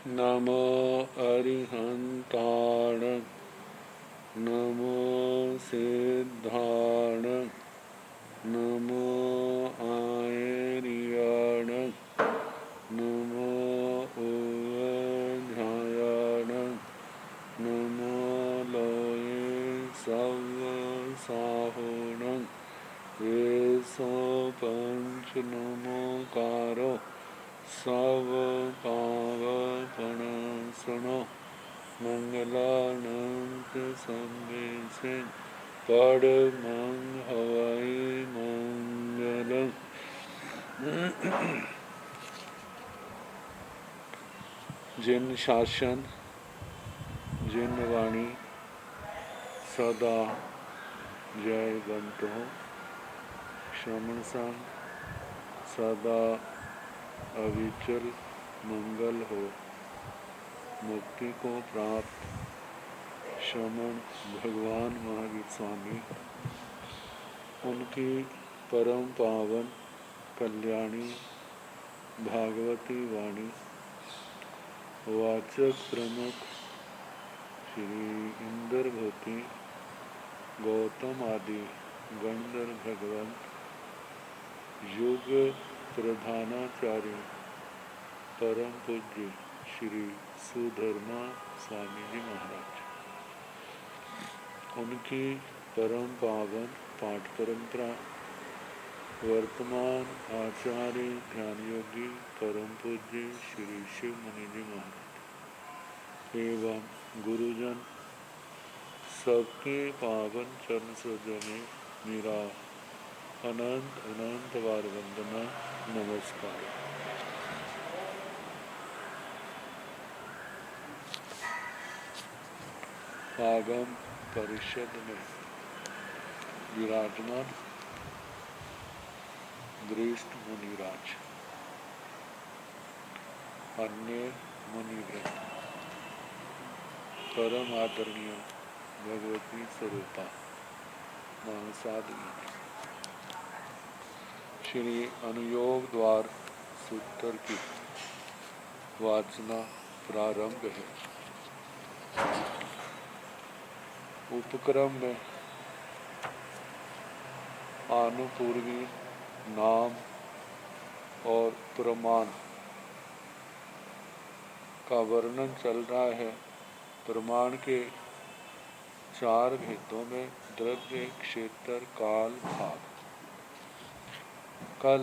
नमो अरिहंताण नमो सिद्धाण नमो आयर्याण नमो उवध्यायाण नमो लोये सवसाहुण एसो पंच नमोकारो सब पावपण सुनो मंगलानंत संवेसे पढ़ मंग हवाई मंगल। जिन शासन जिन वाणी सदा जयवंत हो, श्रमण संग सदा अविचल मंगल हो। मुक्ति को प्राप्त श्रमण भगवान महावीर स्वामी, उनकी परम पावन कल्याणी भागवती वाणी वाचक प्रमुख श्री इंद्रभूति गौतम आदि गणधर भगवंत युग प्रधानाचार्य परम पूज्य श्री सुधर्मा स्वामी जी महाराज, उनकी परम पावन पाठ परंपरा वर्तमान आचार्य ध्यान योगी परम पूज्य श्री शिव मुनि जी महाराज एवं गुरुजन सबके पावन चरण सरोज में मेरा अनंत अनंत बार वंदना नमस्कार। आगम परिषद में विराजमान वरिष्ठ मुनिराज, अन्य मुनिवृंद, परम आदरणीय भगवती स्वरूपा महासाध्वी, श्री अनुयोग द्वार सूत्र की वाचना प्रारंभ है। उपक्रम में आनुपूर्वी नाम और प्रमाण का वर्णन चल रहा है। प्रमाण के चार भेदों में द्रव्य, क्षेत्र, काल, भाव। कल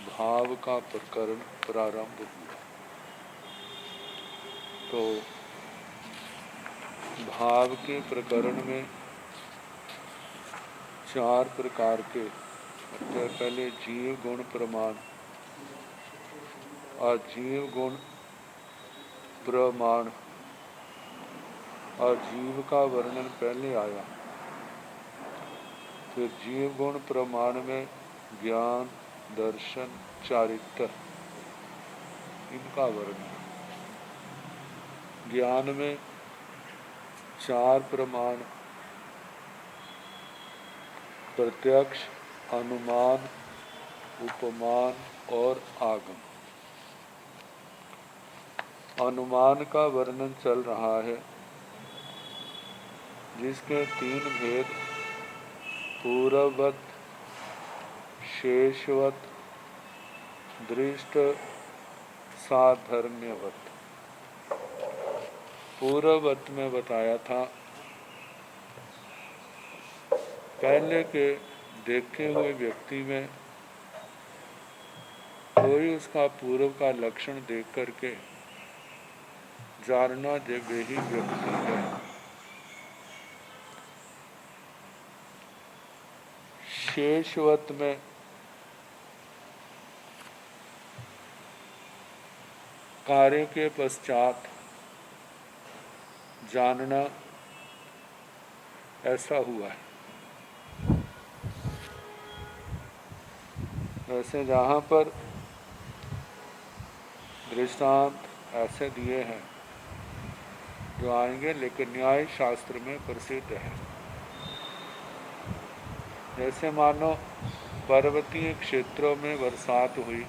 भाव का प्रकरण प्रारंभ हुआ, तो भाव के प्रकरण में चार प्रकार के पहले जीव गुण प्रमाण, अजीव गुण प्रमाण, अजीव का वर्णन पहले आया। फिर जीव गुण प्रमाण में ज्ञान, दर्शन, चारित्र, इनका वर्णन। ज्ञान में चार प्रमाण, प्रत्यक्ष, अनुमान, उपमान और आगम। अनुमान का वर्णन चल रहा है, जिसके तीन भेद पूर्ववत, शेषवत, दृष्ट, साधर्म्यवत। पूर्ववत में बताया था, पहले के देखे हुए व्यक्ति में कोई उसका पूर्व का लक्षण देख करके जानना जब वही व्यक्ति है। शेषवत में कार्य के पश्चात जानना, ऐसा हुआ है। वैसे जहाँ पर दृष्टांत ऐसे दिए हैं जो आएंगे, लेकिन न्याय शास्त्र में प्रसिद्ध है। जैसे मानो पर्वतीय क्षेत्रों में बरसात हुई,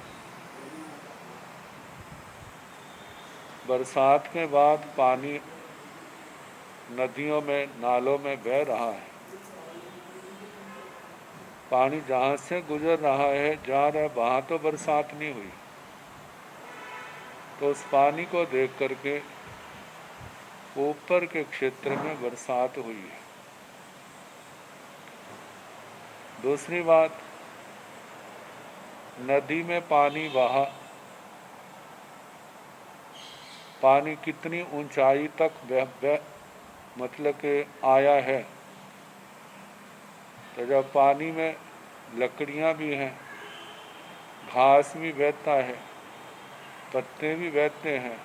बरसात के बाद पानी नदियों में, नालों में बह रहा है, पानी जहाँ से गुजर रहा है, जा रहा है, वहाँ तो बरसात नहीं हुई। तो उस पानी को देख करके ऊपर के क्षेत्र में बरसात हुई है। दूसरी बात, नदी में पानी बहा, पानी कितनी ऊंचाई तक मतलब कि आया है। तो जब पानी में लकड़ियां भी हैं, घास भी बहता है, पत्ते भी बहते हैं,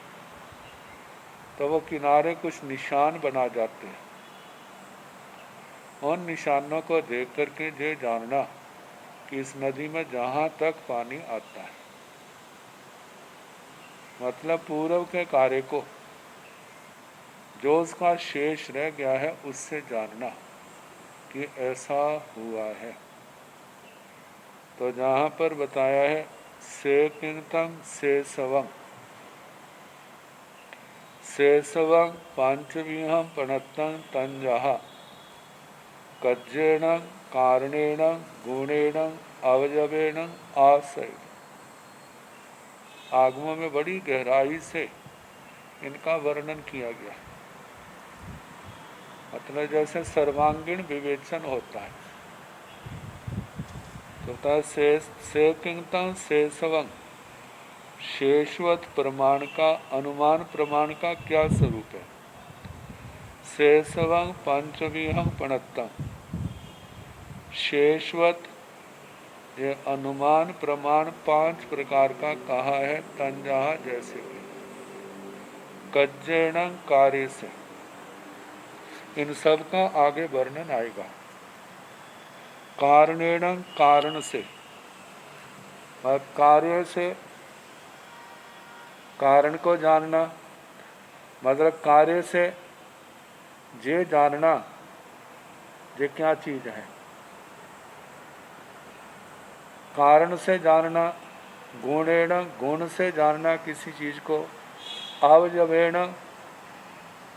तो वो किनारे कुछ निशान बना जाते हैं। उन निशानों को देख करके ये जानना कि इस नदी में जहाँ तक पानी आता है, मतलब पूर्व के कार्य को जो उसका शेष रह गया है उससे जानना कि ऐसा हुआ है। तो जहाँ पर बताया है से किंतम से सवम, शेषवं पांचविहं पणत्तं तंजहा कज्जेण कारणेन गुणेन अवयवेन आशय। आगमों में बड़ी गहराई से इनका वर्णन किया गया, मतलब जैसे सर्वांगीण विवेचन होता है। तो से किंतम शेषवं, शेषवत प्रमाण का, अनुमान प्रमाण का क्या स्वरूप है। शेषवं पंचविहं पणत्तम, शेषवत ये अनुमान प्रमाण 5 प्रकार का कहा है। तंजहा जैसे कि, कज्जेण कार्य से, इन सब का आगे वर्णन आएगा। कारणेण कारण से, और कार्य से कारण को जानना, मतलब कार्य से ये जानना ये क्या चीज है। कारण से जानना, गुणेण गुण से जानना किसी चीज को, अवयवेण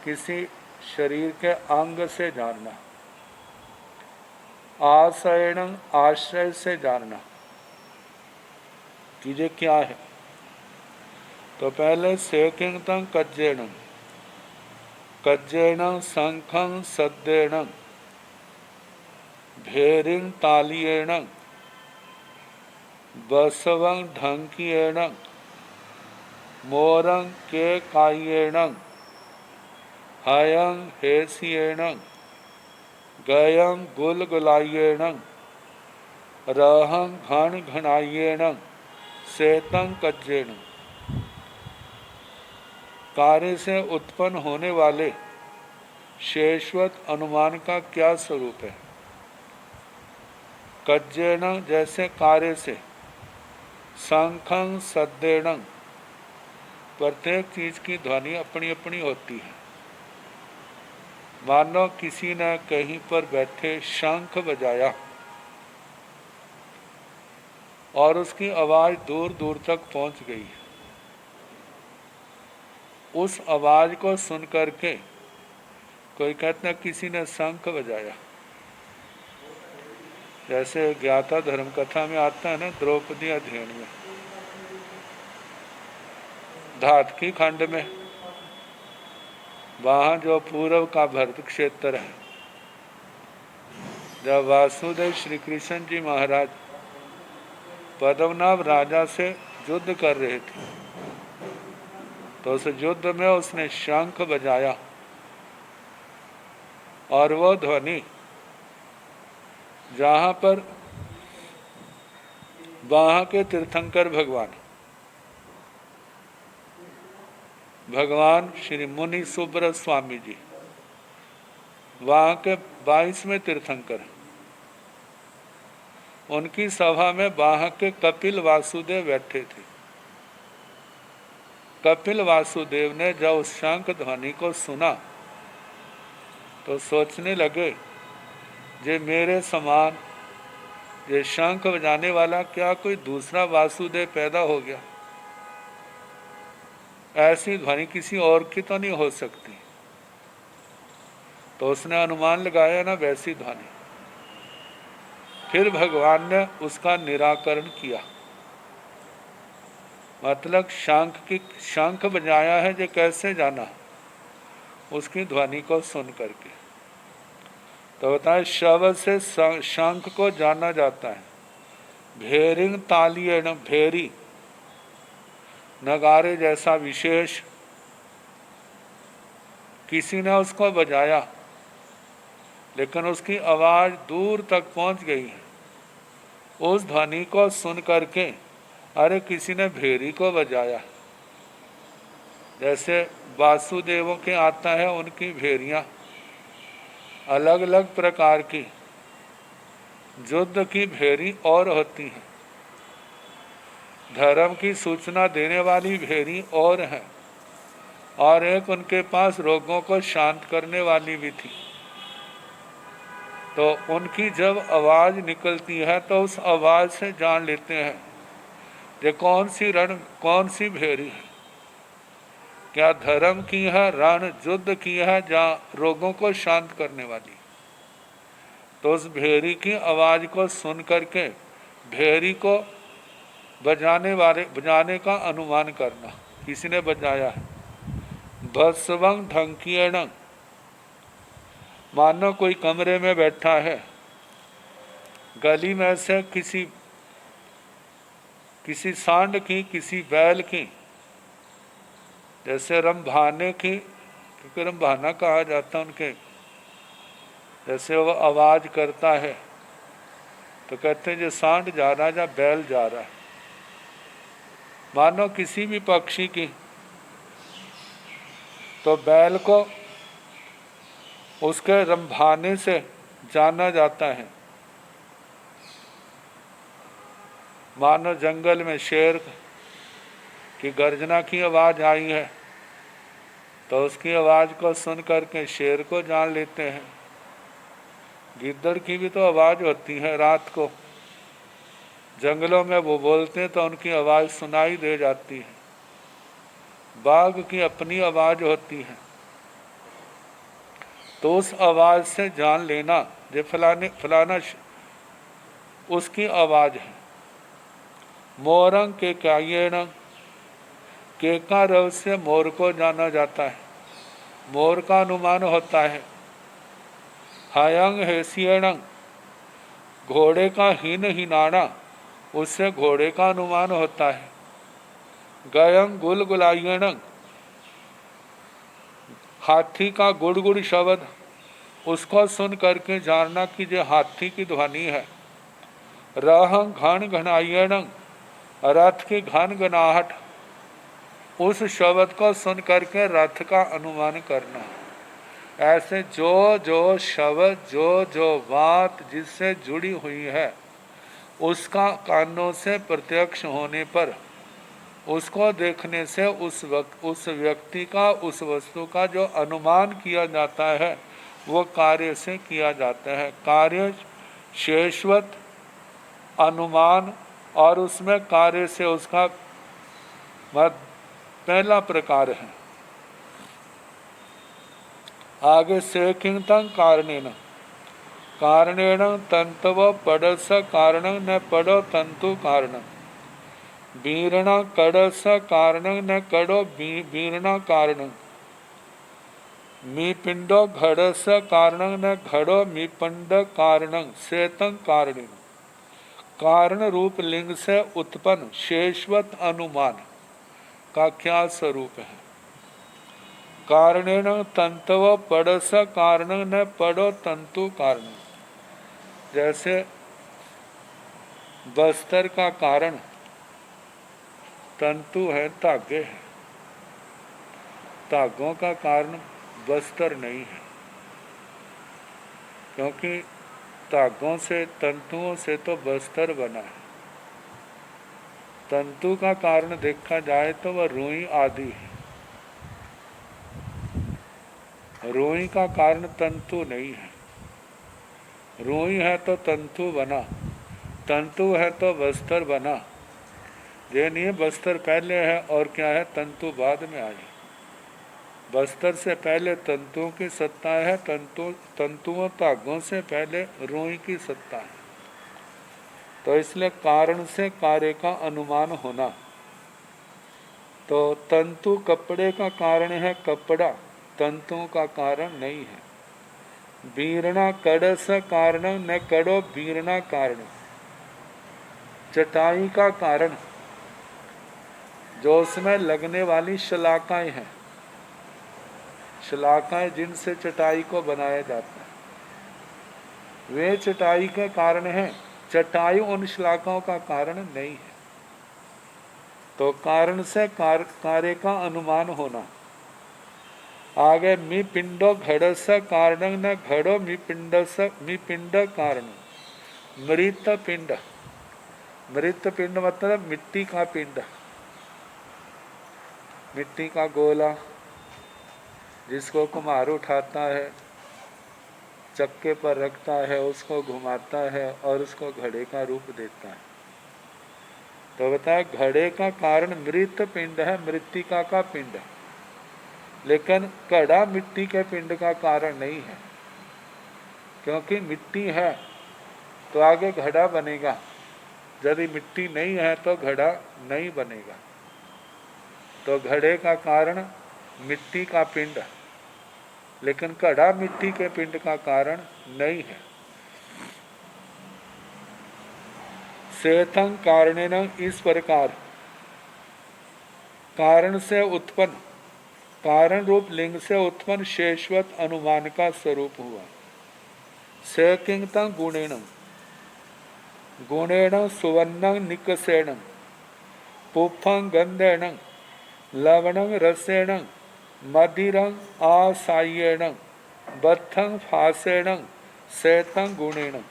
किसी शरीर के अंग से जानना, आशयण आश्रय से जानना कि ये क्या है। तो पहले से किंतम कज्जेण, कज्जेण शंखं सद्देण भेरिं तालियेण बसवं ढंकियेण मोरं के कायेण हयं हेसियेण गयं गुलगुलायेण रहं घन घनायेण सेतं कज्जेण। कार्य से उत्पन्न होने वाले शेषवत अनुमान का क्या स्वरूप है। कज्जेण जैसे कार्य से, शंखं सद्देण प्रत्येक चीज की ध्वनि अपनी अपनी होती है। मानो किसी ने कहीं पर बैठे शंख बजाया और उसकी आवाज दूर दूर तक पहुंच गई। उस आवाज को सुन करके कोई कहता है किसी ने शंख बजाया। जैसे ज्ञाता धर्म कथा में आता है ना, द्रौपदी अध्ययन में, धातकी खंड में, वहां जो पूर्व का भरत क्षेत्र है, जब वासुदेव श्री कृष्ण जी महाराज पद्मनाभ राजा से युद्ध कर रहे थे, तो उस युद्ध में उसने शंख बजाया और वो ध्वनि जहां पर वहां के तीर्थंकर भगवान श्री मुनि सुब्रत स्वामी जी, वहां के 22वें तीर्थंकर, उनकी सभा में वहां के कपिल वासुदेव बैठे थे। कपिल वासुदेव ने जब उस शंख ध्वनि को सुना तो सोचने लगे, ये मेरे समान ये शंख बजाने वाला क्या कोई दूसरा वासुदेव पैदा हो गया। ऐसी ध्वनि किसी और की तो नहीं हो सकती। तो उसने अनुमान लगाया ना वैसी ध्वनि। फिर भगवान ने उसका निराकरण किया। मतलब शंख बजाया है, जो कैसे जाना? उसकी ध्वनि को सुन करके। तो बताए शब्द से शंख को जाना जाता है। भेरिंग तालियण, भेरी नगारे जैसा विशेष किसी ने उसको बजाया, लेकिन उसकी आवाज दूर तक पहुंच गई है। उस ध्वनि को सुन करके अरे किसी ने भेरी को बजाया। जैसे वासुदेवों के आता है उनकी भेरियां अलग अलग प्रकार की, युद्ध की भेरी और होती हैं, धर्म की सूचना देने वाली भेरी और है, और एक उनके पास रोगों को शांत करने वाली भी थी। तो उनकी जब आवाज निकलती है तो उस आवाज से जान लेते हैं ये कौन सी भेरी है। क्या धर्म की है, रण युद्ध की है, या रोगों को शांत करने वाली। तो उस भेरी की आवाज को सुन करके भेरी को बजाने का अनुमान करना, किसी ने बजाया है। भस्वं ढंकियण, मानो कोई कमरे में बैठा है, गली में से किसी सांड की, किसी बैल की, जैसे रंभाने की, क्योंकि रंभाना कहा जाता उनके, जैसे वो आवाज करता है तो कहते हैं जो सांड जा रहा है या बैल जा रहा है। मानो किसी भी पक्षी की, तो बैल को उसके रंभाने से जाना जाता है। मानो जंगल में शेर की गर्जना की आवाज आई है तो उसकी आवाज को सुन करके शेर को जान लेते हैं। गिद्दड़ की भी तो आवाज होती है, रात को जंगलों में वो बोलते हैं तो उनकी आवाज सुनाई दे जाती है। बाघ की अपनी आवाज होती है, तो उस आवाज से जान लेना ये फलाना उसकी आवाज है। मोरंग के कायेण, केका रव से मोर को जाना जाता है, मोर का अनुमान होता है। हायंग हेसियणंग, घोड़े का हिनाना, उससे घोड़े का अनुमान होता है। गयंग गुलगुलायणंग, हाथी का गुड़गुड़ शब्द, उसको सुन करके जानना कि जो हाथी की ध्वनि है। रहंग घन घनायणंग, रथ की घन घनाहट, उस शब्द को सुन करके रथ का अनुमान करना। ऐसे जो जो शब्द, जो जो बात जिससे जुड़ी हुई है, उसका कानों से प्रत्यक्ष होने पर, उसको देखने से उस व्यक्ति का, उस वस्तु का जो अनुमान किया जाता है वो कार्य से किया जाता है। कार्य शेषवत अनुमान, और उसमें कार्य से उसका पहला प्रकार है। आगे से किंतन कारणेन, कारणेन तंतव पड़स कारण न पड़ो तंतु कारण, बीरणा कड़स कारण न कड़ो बीरणा कारण, मी पिंडो घड़स कारण न घड़ो मी पिंड कारण, सेतन कारण। कारण रूप लिंग से उत्पन्न शेषवत अनुमान का क्या स्वरूप है। कारणेन तंतव पड़स कारण न पड़ो तंतु कारण। जैसे बस्तर का कारण तंतु है, धागे है, धागों का कारण बस्तर नहीं है, क्योंकि धागों से, तंतुओं से तो बस्तर बना है। तंतु का कारण देखा जाए तो वह रुई आदि है, रुई का कारण तंतु नहीं है। रुई है तो तंतु बना, तंतु है तो बस्तर बना। ये नहीं है बस्तर पहले है और क्या है तंतु बाद में आई। बस्तर से पहले तंतुओं की सत्ता है, तंतुओं धागों से पहले रोई की सत्ता है। तो इसलिए कारण से कार्य का अनुमान होना। तो तंतु कपड़े का कारण है, कपड़ा तंतुओं का कारण नहीं है। बीरणा कड़स कारण न कड़ो बीरणा कारण। चटाई का कारण जो उसमें लगने वाली शलाकाएं हैं, शलाकाएं जिनसे चटाई को बनाया जाता है, वे चटाई के कारण है। चटाई उन शलाकाओं का कारण नहीं है। तो कारण से कार्य का अनुमान होना। आगे मी पिंडो घड़स कारण न घड़ो मी पिंड कारण। मृत पिंड, मृत पिंड मतलब मिट्टी का पिंड, मिट्टी का गोला जिसको कुम्हार उठाता है, चक्के पर रखता है, उसको घुमाता है और उसको घड़े का रूप देता है। तो बताया घड़े का कारण मृत पिंड है, मृत्तिका का पिंड है। लेकिन घड़ा मिट्टी के पिंड का कारण नहीं है, क्योंकि मिट्टी है तो आगे घड़ा बनेगा। यदि मिट्टी नहीं है तो घड़ा नहीं बनेगा। तो घड़े का कारण मिट्टी का पिंड है, लेकिन घड़ा मिट्टी के पिंड का कारण नहीं है। सेतंग कारणेन इस प्रकार कारण से उत्पन्न, कारण रूप लिंग से उत्पन्न शेषवत अनुमान का स्वरूप हुआ। सेकिंगतं गुणेन, गुणेन सुवर्णं निकषेण, पुष्पं गंधेन, लवणं रसेन, मदिरं आसायेन, बद्धं फासेन, सेतं गुणेन।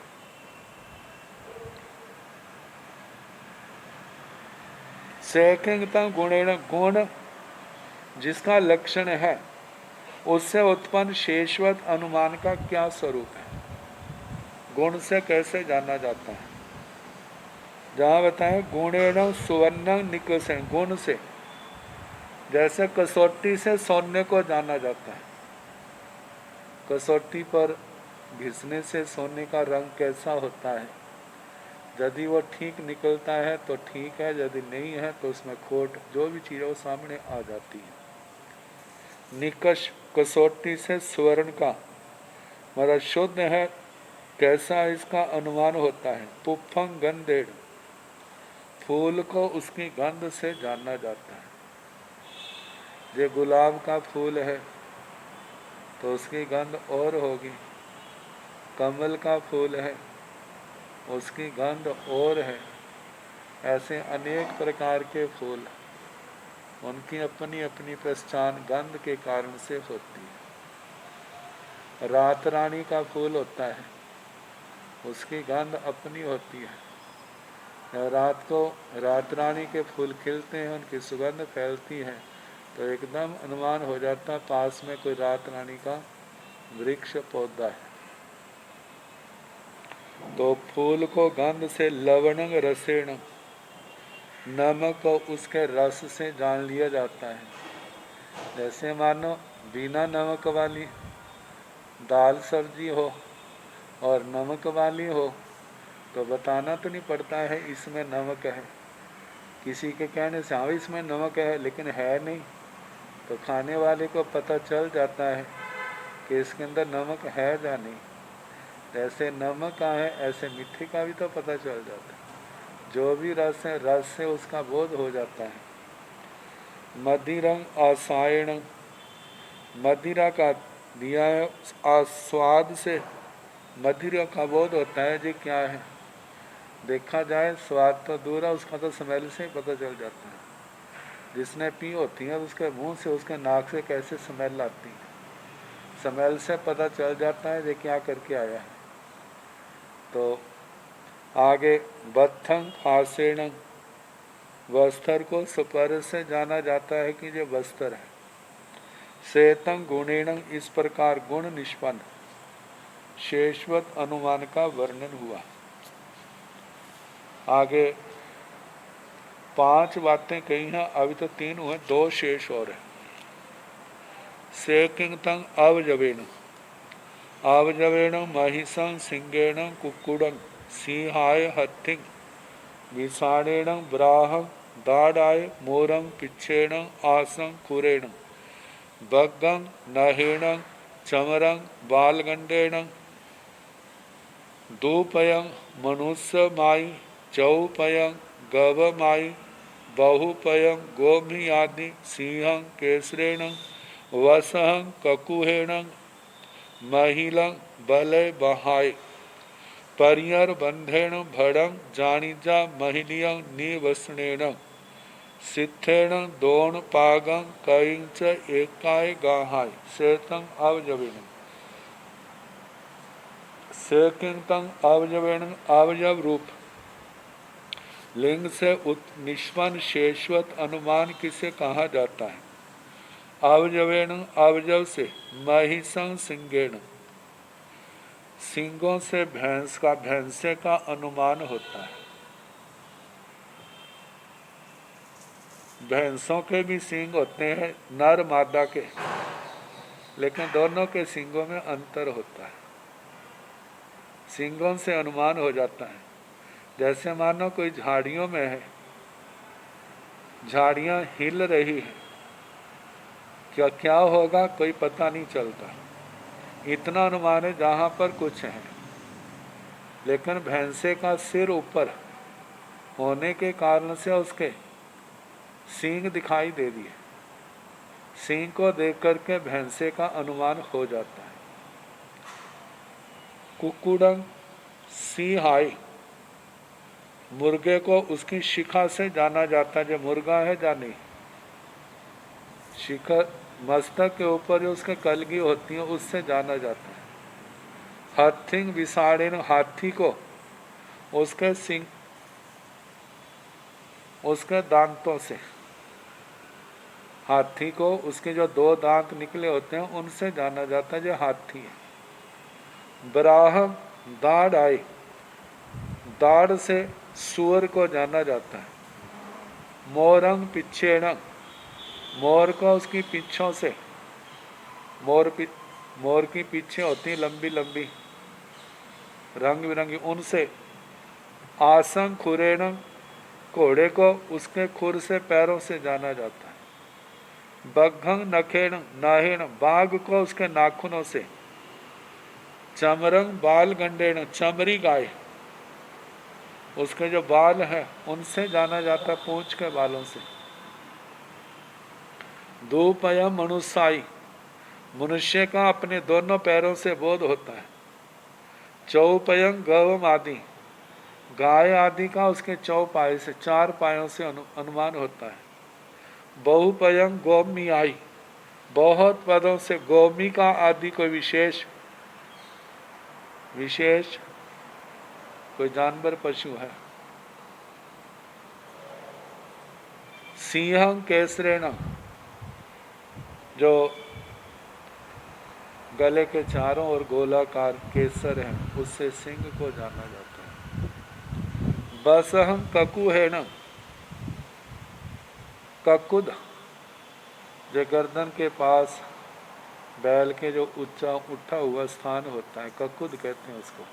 सेकिंगतं गुणेन, गुण जिसका लक्षण है उससे उत्पन्न शेषवत अनुमान का क्या स्वरूप है, गुण से कैसे जाना जाता है। जहाँ बताएं गुणेन सुवर्ण निकषेण, गुण से, जैसे कसौटी से सोने को जाना जाता है। कसौटी पर घिसने से सोने का रंग कैसा होता है, यदि वो ठीक निकलता है तो ठीक है, यदि नहीं है तो उसमें खोट जो भी चीज़ है वो सामने आ जाती है। निकष कसौटी से स्वर्ण का मतलब शुद्ध है, कैसा इसका अनुमान होता है। पुष्पं गंधेड़, फूल को उसकी गंध से जाना जाता है। ये गुलाब का फूल है तो उसकी गंध और होगी, कमल का फूल है उसकी गंध और है। ऐसे अनेक प्रकार के फूल, उनकी अपनी अपनी पहचान गंध के कारण से होती है। रात रानी का फूल होता है, उसकी गंध अपनी होती है। रात को रात रानी के फूल खिलते हैं, उनकी सुगंध फैलती है तो एकदम अनुमान हो जाता पास में कोई रात रानी का वृक्ष पौधा है। तो फूल को गंध से, लवणंग रसेण, नमक को उसके रस से जान लिया जाता है। जैसे मानो बिना नमक वाली दाल सब्जी हो और नमक वाली हो तो बताना तो नहीं पड़ता है इसमें नमक है। किसी के कहने से हाँ इसमें नमक है लेकिन है नहीं, तो खाने वाले को पता चल जाता है कि इसके अंदर नमक है या नहीं। जैसे नमक का है ऐसे मीठे का भी तो पता चल जाता है। जो भी रस है रस से उसका बोध हो जाता है। मदिरं आसायण, मदिरा का दिया है, आस्वाद से मदिरा का बोध होता है। जी क्या है, देखा जाए स्वाद तो दूर है, उसका तो स्मेल से ही पता चल जाता है। जिसने पी होती है उसके मुंह से, उसके नाक से कैसे स्मेल आती है, स्मेल से पता चल जाता है ये क्या करके आया है। तो आगे बत्थं फासेण, वस्त्र को स्पर्श से जाना जाता है कि ये वस्त्र है। सेतं गुणेण, इस प्रकार गुण निष्पन्न शेषवत अनुमान का वर्णन हुआ। आगे 5 बातें कही हैं, अभी तो 3 हुए, 2 शेष और है। से किंग तंग अवजवेण अवजवेण महिषं सिंहेण कुक्कुडं सिंहाय हथिं विषाणेन ब्राह दाडाय मोरं पिच्छेण आसं कुरेण बग्गं नहेण चमरं बालगंडेन दूपयं मनुष्यमायी चौपयं गवमायी बहुपयं गोमियादि सिंहं केसरेण वसहं ककुहेण महिलं बलय बहाय परियर बंधेण भड़ं जानिजा महिलियं निवसनेण सिद्धेण दोण पागं कईं च एकाय गाहाय सेतं अवजवेन सेकिंतं अवजवेन अवयव रूप लिंग से निष्पन्न शेषवत अनुमान किसे कहा जाता है? अवजवेन अवजव से महिषं सिंहेण सिंगों से भैंस का भैंसे का अनुमान होता है। भैंसों के भी सींग होते हैं नर मादा के, लेकिन दोनों के सींगों में अंतर होता है। सींगों से अनुमान हो जाता है। जैसे मानो कोई झाड़ियों में है, झाड़ियां हिल रही है, क्या होगा कोई पता नहीं चलता, इतना अनुमान है जहां पर कुछ है। लेकिन भैंसे का सिर ऊपर होने के कारण से उसके सींग दिखाई दे दिए, सींग को देख करके भैंसे का अनुमान हो जाता है। कुक्कुडं सिंहाय मुर्गे को उसकी शिखा से जाना जाता है, जो मुर्गा है या नहीं। शिखा मस्तक के ऊपर जो उसके कलगी होती है उससे जाना जाता है। हथिंग विषाणेन हाथी को उसके सिंग उसके दांतों से, हाथी को उसके जो 2 दांत निकले होते हैं उनसे जाना जाता है जो हाथी है। बराह दाढ़ आए, दाढ़ से सूअर को जाना जाता है। मोरंग पिच्छेण मोर को उसकी पीछों से, मोर की पीछे होती लंबी लंबी रंग बिरंगी, उनसे। आसंग खुरेण घोड़े को उसके खुर से पैरों से जाना जाता है। बग्घंग नखेण नाहेण बाघ को उसके नाखूनों से। चमरंग बाल गंडेण चमरी गाय उसके जो बाल हैं उनसे जाना जाता है, पूंछ के बालों से। दूपयम मनुष्याई मनुष्य का अपने दोनों पैरों से बोध होता है। चौपयंग गवम आदि गाय आदि का उसके 4 पाए से 4 पायों से अनुमान होता है। बहुपयंग गोमी आई बहुत पदों से गोमी का आदि कोई विशेष कोई जानवर पशु है। सिंहं केसरेण जो गले के चारों ओर गोलाकार केसर है उससे सिंह को जाना जाता है। बसहं ककुहेण ककुद जो गर्दन के पास बैल के जो ऊंचा उठा हुआ स्थान होता है, ककुद कहते हैं उसको,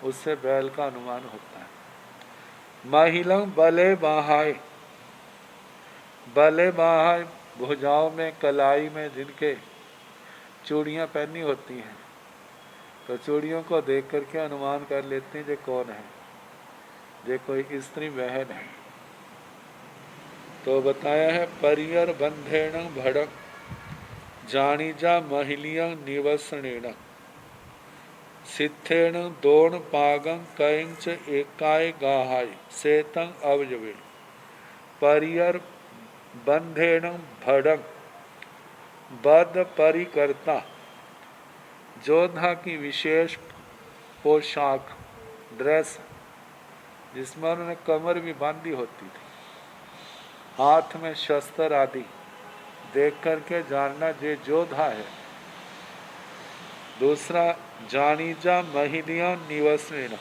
उससे बैल का अनुमान होता है। महिलं बले बाहाय बले बाहाय भुजाओं में कलाई में जिनके चूड़ियाँ पहनी होती हैं, तो चूड़ियों को देख करके अनुमान कर लेते हैं ये कौन है, ये कोई स्त्री बहन है। तो बताया है परियर बंधेण भड़क जानीजा महिलियं निवसनेण सिद्धेण दोण पागं कईंच एकाय गाहाय सेतं अवजवेण परियर बंधेण भड़क बद परिकर्ता जोधा की विशेष पोशाक ड्रेस जिसमें उन्होंने कमर भी बांधी होती थी, हाथ में शस्त्र आदि देख करके जानना ये जोधा है। दूसरा जानीजा महिलियां निवसनेन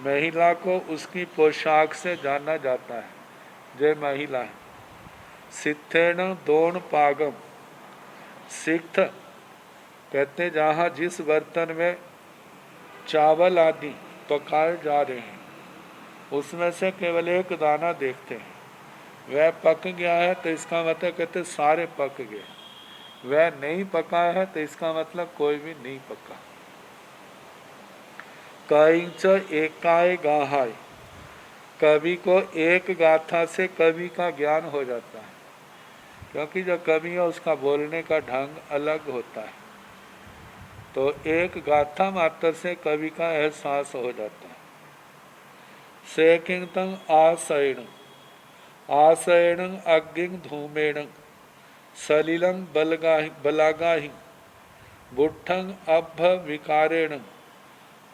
महिला को उसकी पोशाक से जाना जाता है, जय महिला सिद्धेण दोण पागम, सिद्ध कहते हैं जहाँ जिस बर्तन में चावल आदि पकाए जा रहे हैं उसमें से केवल एक दाना देखते हैं, वह पक गया है तो इसका मतलब कहते सारे पक गए, वह नहीं पका है तो इसका मतलब कोई भी नहीं पका। कईच एकाय गाहाय, कवि को एक गाथा से कवि का ज्ञान हो जाता है, क्योंकि जो कवि है उसका बोलने का ढंग अलग होता है, तो एक गाथा मात्र से कवि का एहसास हो जाता है। सेकिंतंग आशयण, आशयण अग्निं धूमेण, सलिलं बलागाहि, बुट्ठं अभ विकारेण,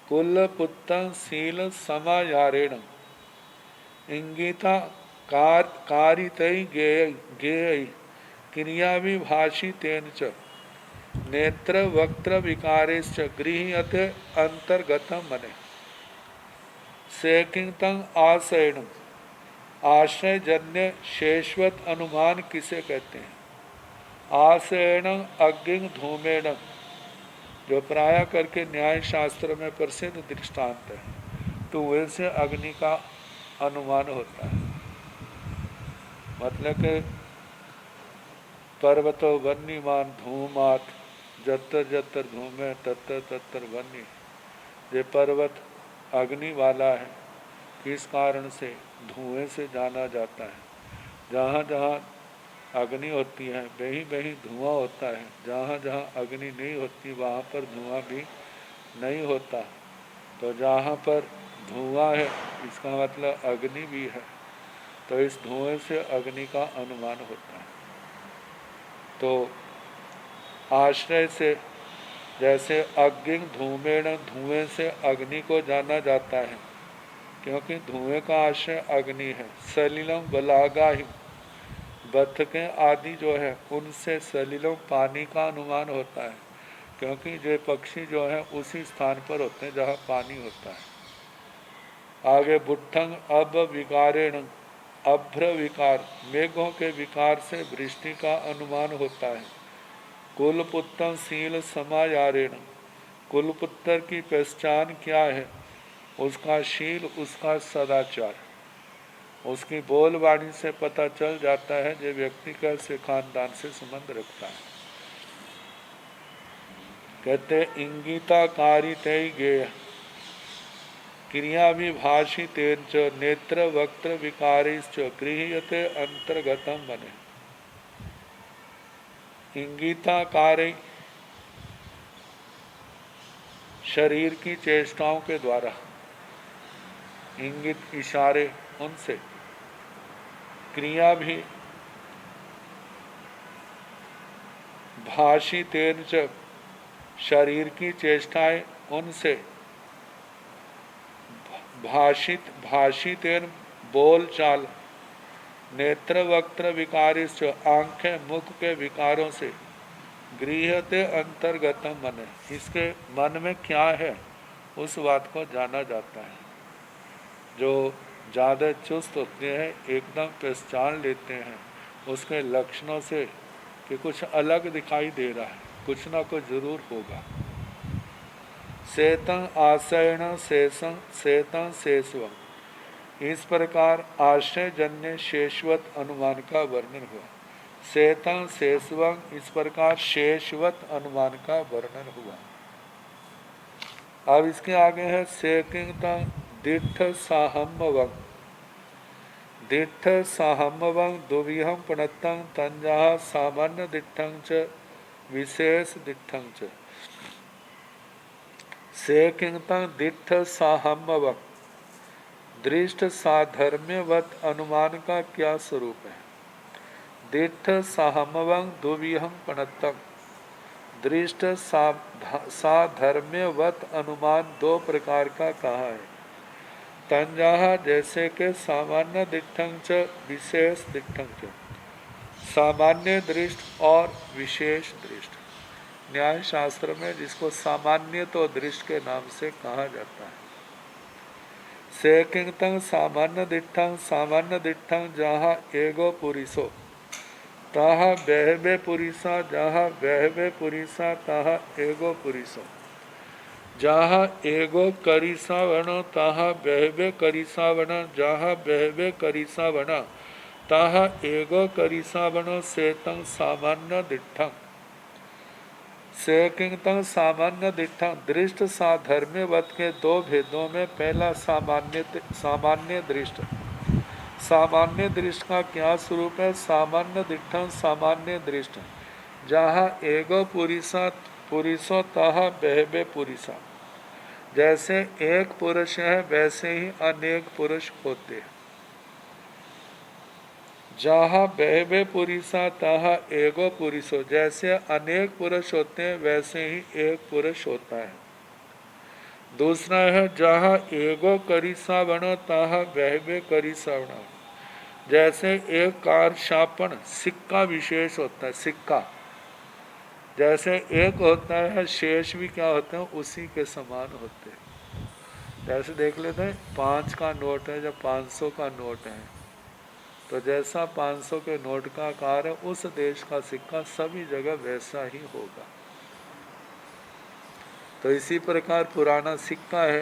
कुलपुत्तं शील समायारेण, इंगिता कारितै गेय क्रियाविभाषी तेन च, नेत्र वक्त्र विकारेश्च गृह्यते अंतर्गतम मने। सेकिंतंग आशयण, आश्रय जन्य शेषवत अनुमान किसे कहते हैं? आशयण अग्नि धूमेण, जो प्राय करके न्याय शास्त्र में प्रसिद्ध दृष्टांत है, तो वैसे अग्नि का अनुमान होता है। मतलब कि पर्वतो वन्यमान धूमात, जत्र जत्र धूमे तत्र तत्र वन्य, ये पर्वत अग्नि वाला है, किस कारण से? धुएं से जाना जाता है। जहाँ जहाँ अग्नि होती है वहीं वहीं धुआं होता है, जहाँ जहाँ अग्नि नहीं होती वहाँ पर धुआं भी नहीं होता। तो जहाँ पर धुआं है इसका मतलब अग्नि भी है, तो इस धुएं से अग्नि का अनुमान होता है। तो आश्रय से, जैसे अग्नि धूमेण, धुएं से अग्नि को जाना जाता है, क्योंकि धुएं का आश्रय अग्नि है। सलिलम बलागाहिम, बतखें आदि जो है उनसे सलिलों पानी का अनुमान होता है, क्योंकि जो पक्षी जो है उसी स्थान पर होते हैं जहाँ पानी होता है। आगे बुट्ठंग अब विकारेण, अभ्र विकार, मेघों के विकार से वृष्टि का अनुमान होता है। कुलपुत्र शील समायारेण, कुलपुत्र की पहचान क्या है? उसका शील, उसका सदाचार, उसकी बोलवाणी से पता चल जाता है जो व्यक्ति कैसे खानदान से संबंध रखता है। कहते इंगिता कारितै गेय क्रिया विभाषी तेन च, नेत्र वक्त्र विकारिश्च गृह्यते अंतर्गतम बने। इंगिता कार्य शरीर की चेष्टाओं के द्वारा, इंगित इशारे उनसे, क्रिया भी भाषी तेन च, शरीर की चेष्टाएं उनसे, भाषित तेन बोल चाल, नेत्र वक्त्र विकारिश्च, आंखें मुख के विकारों से, गृह्यते अंतर्गतम मन, इसके मन में क्या है उस बात को जाना जाता है। जो ज़्यादा चुस्त होते हैं एकदम पहचान लेते हैं उसके लक्षणों से कि कुछ अलग दिखाई दे रहा है, कुछ ना कुछ जरूर होगा। सेतं आशयण शेषं सेतं शेषवं, इस प्रकार आश्रय जन्य शेषवत अनुमान का वर्णन हुआ। सेतं शेषवं, इस प्रकार शेषवत अनुमान का वर्णन हुआ। अब इसके आगे है सेकिंतं दिट्ठ साहम्यवं, दिट्ठ साहम्यवं दुविहं प्रणतं तंजः सामान्य दिट्ठं च विशेष दिट्ठं च। सेकिंतं दिट्ठ साहम्यवं, दृष्ट साधर्म्यवत अनुमान का क्या स्वरूप है? दिट्ठ साहम्यवं दुविहं प्रणतं, दृष्ट साधर्म्यवत अनुमान दो प्रकार का कहा है। तंजः जैसे के सामान्य दिट्ठं च विशेष दिट्ठं च, सामान्य दृष्ट और विशेष दृष्ट। न्याय शास्त्र में जिसको सामान्य तो दृष्ट के नाम से कहा जाता है। से किंतंग सामान्य दिठंग सामान्य दिठंग जहाँ एगो पुरिसो ताहा बहबे पुरिसा जहाँ बहबे पुरिसा ताहा एगो पुरिसो जहाँ एगो करिसा वनो ताहा बहबे करिसा वना जहाँ बहबे करिसा वना ताहा एगो करिसा वनो सेतंग सामान्य दिठंग से किंतंग सामान्य दिठंग दृष्ट साधर्म्यवत के दो भेदों में पहला सामान्य दृष्ट। सामान्य दृष्ट का क्या स्वरूप है? सामान्य दिठंग सामान्य दृष्ट जहाँ एगो पुरुषो तह बहबे पुरुषा, जैसे एक पुरुष है वैसे ही अनेक पुरुष होते हैं। जहाँ बहबे पुरुषा तह एगो पुरुषो, जैसे अनेक पुरुष होते हैं वैसे ही एक पुरुष होता है। दूसरा है जहाँ एगो करिसा बनो तह बहबे करिसा बनो, जैसे एक कारशापन सिक्का विशेष होता है। सिक्का जैसे एक होता है शेष भी क्या होते हैं उसी के समान होते हैं। जैसे देख लेते हैं 5 का नोट है जब 500 का नोट है तो जैसा 500 के नोट का आकार है उस देश का सिक्का सभी जगह वैसा ही होगा। तो इसी प्रकार पुराना सिक्का है,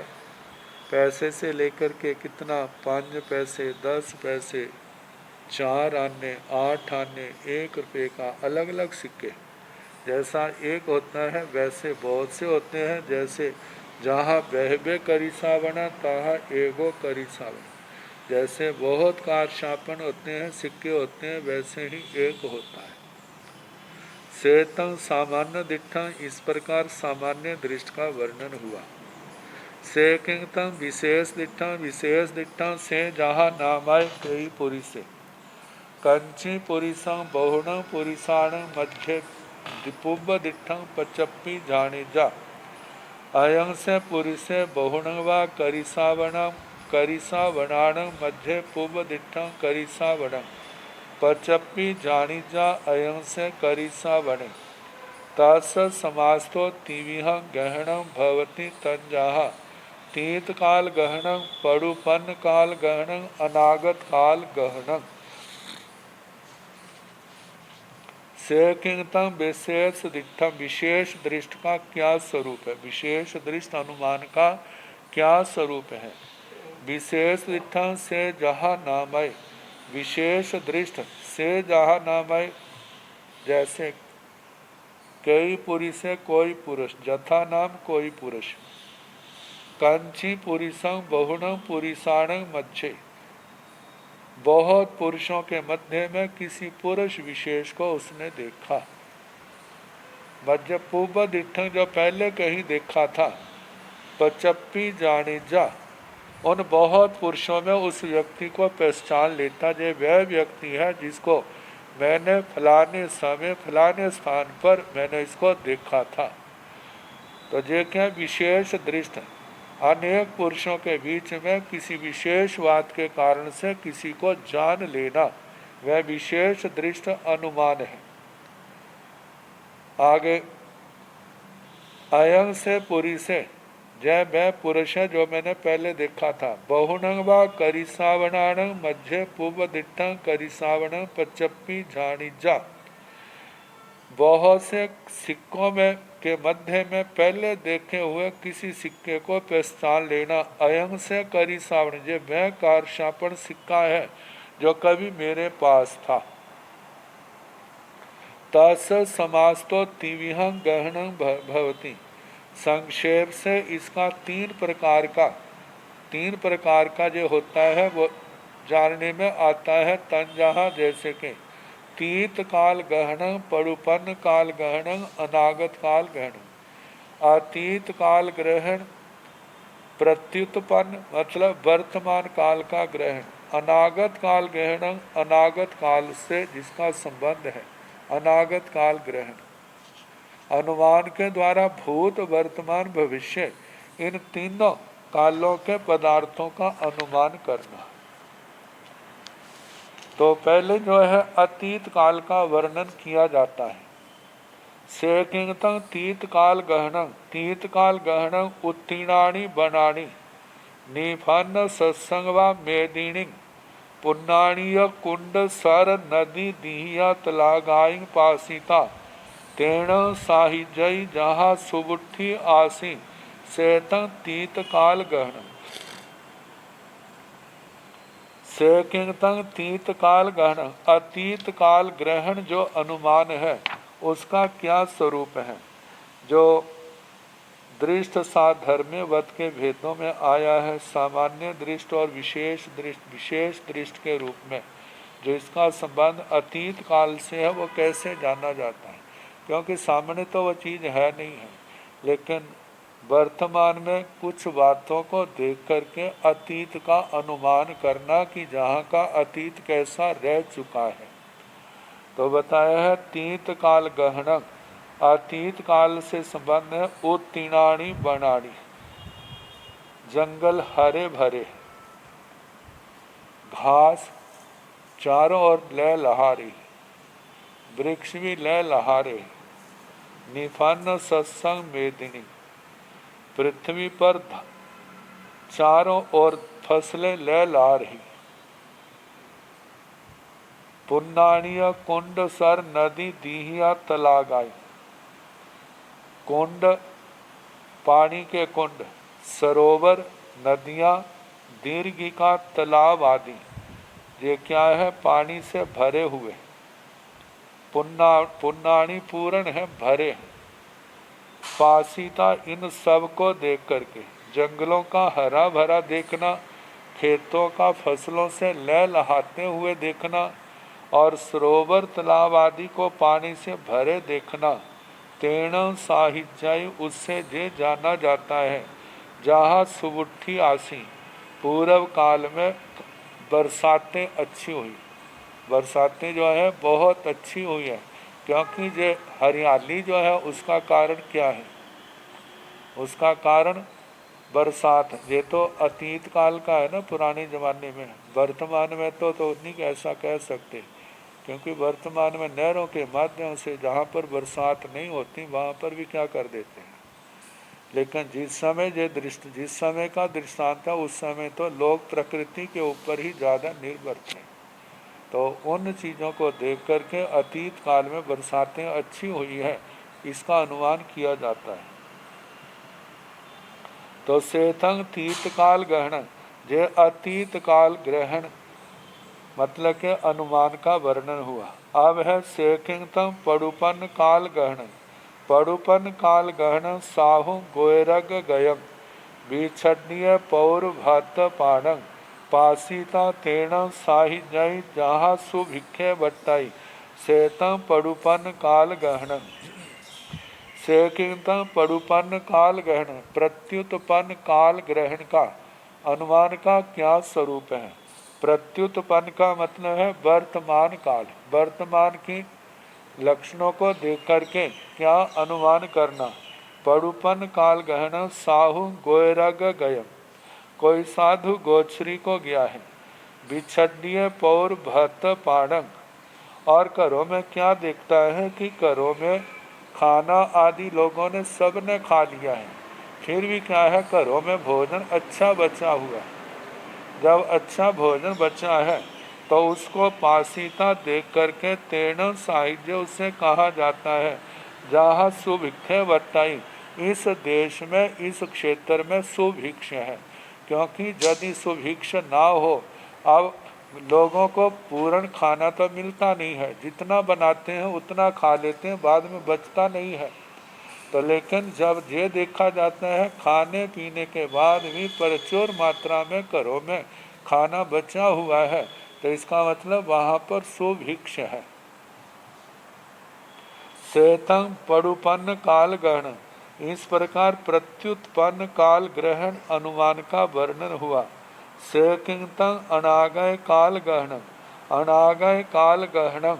पैसे से लेकर के कितना 5 पैसे 10 पैसे 4 आने 8 आने 1 रुपये का अलग अलग सिक्के जैसा एक होता है वैसे बहुत से होते हैं। जैसे जहाँ बहबे करिसा बना तहाँ एगो करिसा बना, जैसे बहुत कारशापन होते हैं सिक्के होते हैं वैसे ही एक होता है। सेतंग सामान्य दिठंग, इस प्रकार सामान्य दृष्टि का वर्णन हुआ। से किंतंग विशेष दिठंग, विशेष दिठंग से जहाँ नामाय कई पुरिसे कंची पुरिसंग बहुणं पुरिसाणं मध्य दिपुब दिठंग पचप्पी जाने जा अयं से पुरिसे बहुणं वा करिसावणं करिसावणाणं मध्य पूब दिठंग करिसावणं पचप्पी जानी जा अयं से करिसावणे तस् समास्तो तिविह गहणं भवति तंजाह तीत काल गहणं पड़ुपन काल गहणं अनागत काल गहणं। से किंतम विशेष दिठम, विशेष दृष्ट का क्या स्वरूप है? विशेष दृष्ट अनुमान का क्या स्वरूप है? विशेष दिठम से जहाँ नामय, विशेष दृष्ट से जहाँ नामय, जैसे कई पुरुष है कोई पुरुष, जथा नाम कोई पुरुष। कंची पुरुषं बहुणं पुरुषाणं मध्य, बहुत पुरुषों के मध्य में किसी पुरुष विशेष को उसने देखा। मध्य पूर्व दिठंग जो पहले कहीं देखा था, पचप्पी जाने जा, उन बहुत पुरुषों में उस व्यक्ति को पहचान लेता जो वह व्यक्ति है जिसको मैंने फलाने समय फलाने स्थान पर मैंने इसको देखा था। तो ये क्या विशेष दृष्टि, अनेक पुरुषों के बीच में किसी विशेष बात के कारण से किसी को जान लेना, वह विशेष दृष्टि अनुमान है। आगे अयं से पुरी से जय मैं पुरुष है जो मैंने पहले देखा था। बहुणंग व करिसावणाणं मध्य पूर्व दिठंग करिसावणं पचप्पी झाणी जा, बहुत से सिक्कों में के मध्य में पहले देखे हुए किसी सिक्के को पहचान लेना। अयं से करिसावण, जे मैं कारशापन सिक्का है जो कभी मेरे पास था। तस समास्तो तिविहं गहणं भवति, संक्षेप से इसका तीन प्रकार का जो होता है वो जानने में आता है। तंजहा जैसे कि तीत काल गहणं, पड़ुपन काल गहणं, अनागत काल गहणं। अतीत काल ग्रहण प्रत्युत्पन्न मतलब वर्तमान काल का ग्रहण, अनागत काल ग्रहण अनागत काल से जिसका संबंध है, अनागत काल ग्रहण। अनुमान के द्वारा भूत वर्तमान भविष्य इन तीनों कालों के पदार्थों का अनुमान करना। तो पहले जो है अतीत काल का वर्णन किया जाता है। से किंतंग तीत काल गहणं, तीत काल गहणं उत्तीर्णानि बनानी, निफान्न सत्संग व मेदिनी पुन्नाणीय कुंड सर नदी दीहिया तलागाई पासिता तेण साहिजई जहाँ सुबुट्ठी आसी सेतं तीत काल गहन सेकिंतंग तीत काल गहन। अतीत काल ग्रहण जो अनुमान है उसका क्या स्वरूप है, जो दृष्ट साधर्म्य वत के भेदों में आया है, सामान्य दृष्ट और विशेष दृष्ट के रूप में जो इसका संबंध अतीत काल से है वो कैसे जाना जाता है, क्योंकि सामने तो वो चीज़ है नहीं है, लेकिन वर्तमान में कुछ बातों को देख करके अतीत का अनुमान करना कि जहाँ का अतीत कैसा रह चुका है। तो बताया है तीत काल गहन, अतीत काल से संबंध है उत्तीर्णाणी बनाणी, जंगल हरे भरे, घास चारों ओर लह लहारी, वृक्ष भी लह लहारे, निफान्न सत्संग मेदिनी, पृथ्वी पर चारों ओर फसलें लह ला रही, पुन्नाणीय कुंड सर नदी दीहिया तलागाई, कुंड पानी के कुंड, सरोवर, नदियाँ, दीर्घिका, तालाब आदि ये क्या है, पानी से भरे हुए, पुन्नाणी पूर्ण है, भरे हैं, पासीता इन सब को देख करके, जंगलों का हरा भरा देखना, खेतों का फसलों से लह लहाते हुए देखना और सरोवर तालाब आदि को पानी से भरे देखना, तेण साहित्यायु उससे जे जाना जाता है जहाँ सुबुट्ठी आसी, पूर्व काल में बरसातें अच्छी हुई, बरसातें जो है बहुत अच्छी हुई है, क्योंकि जो हरियाली जो है उसका कारण क्या है, उसका कारण बरसात, ये तो अतीत काल का है ना, पुराने ज़माने में, वर्तमान में तो नहीं ऐसा कह सकते, क्योंकि वर्तमान में नहरों के माध्यम से जहाँ पर बरसात नहीं होती वहाँ पर भी क्या कर देते हैं, लेकिन जिस समय का दृष्टांत था उस समय तो लोग प्रकृति के ऊपर ही ज़्यादा निर्भर थे, तो उन चीज़ों को देख करके अतीत काल में बरसातें अच्छी हुई है इसका अनुमान किया जाता है। तो सेतंग तीत काल ग्रहण, जे अतीत काल ग्रहण मतलब के अनुमान का वर्णन हुआ। अब है सेकिंगतम पड़ुपन काल ग्रहण, पड़ुपन काल ग्रहण साहु गोयरग गयम विछड्य पौर भत पाणंग पासीता तेण साहि जय जहाँ सुभिक्षे बट्टाई सेतम पड़ुपन काल ग्रहण। सेकिंतम पड़ुपन काल ग्रहण, प्रत्युत्पन्न काल ग्रहण का अनुमान का क्या स्वरूप है। प्रत्युत्पन्न का मतलब है वर्तमान काल, वर्तमान की लक्षणों को देख करके क्या अनुमान करना। पड़ुपन काल गहन साहु गोयरग गयम, कोई साधु गोछरी को गया है, बिछड्य पौर भत पाणंग, और करों में क्या देखता है कि करों में खाना आदि लोगों ने सब ने खा लिया है, फिर भी क्या है घरों में भोजन अच्छा बचा हुआ है। जब अच्छा भोजन बचा है तो उसको पासीता देख करके तेण साहित्य उससे कहा जाता है जहाँ सुभिक्षे वर्ताई, इस देश में इस क्षेत्र में सुभिक्ष है, क्योंकि यदि सुभिक्ष ना हो, अब लोगों को पूर्ण खाना तो मिलता नहीं है, जितना बनाते हैं उतना खा लेते हैं, बाद में बचता नहीं है। तो लेकिन जब ये देखा जाता है खाने पीने के बाद भी प्रचुर मात्रा में घरों में खाना बचा हुआ है, तो इसका मतलब वहाँ पर सुभिक्ष है। सेतंग पड़ुपन्न काल ग्रहण, इस प्रकार प्रत्युत्पन्न काल ग्रहण अनुमान का वर्णन हुआ। सेकिंतंग अनागय काल ग्रहण, अनागय काल ग्रहणम